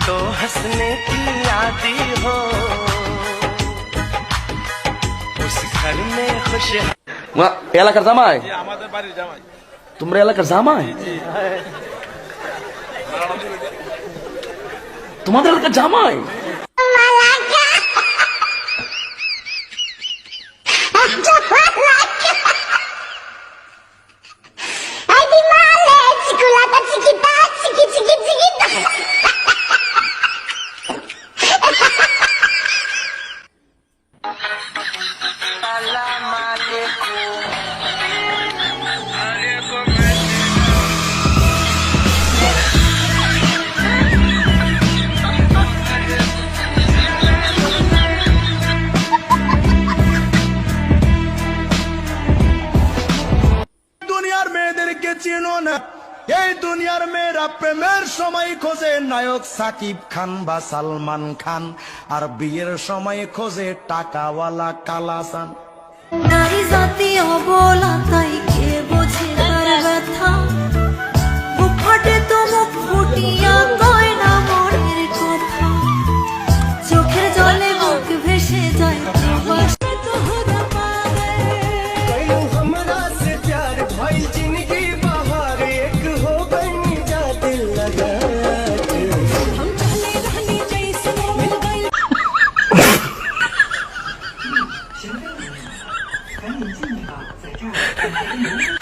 तो हंसने की आदि हो उस घर में खुश এলাকার জামাই আমাদের বাড়ির জামাই। তোমরা এলাকার জামাই তোমাদের এলাকার জামাই দুনিয়ার মেয়েদেরকে চিনো না, এই দুনিয়ার মেয়েরা প্রেমের সময় খোঁজে নায়ক সাকিব খান বা সালমান খান, আর বিয়ের সময় খোঁজে টাকাওয়ালা কালাসান। নারী জাতি অবলা, তাই কে বোঝে তার ব্যথা? বুক ফাটে তো মুখ ফুটিয়া কয় না মনের কথা, চোখের জলে মুখ ভেসে যায় প্রবাসে তোহরা পাগল। हमरा से प्यार भाई जिंदगी बाहर एक हो गई जा दिल लगा हम चले रहनी जैसे मिल गई। 赶紧进吧，在这儿。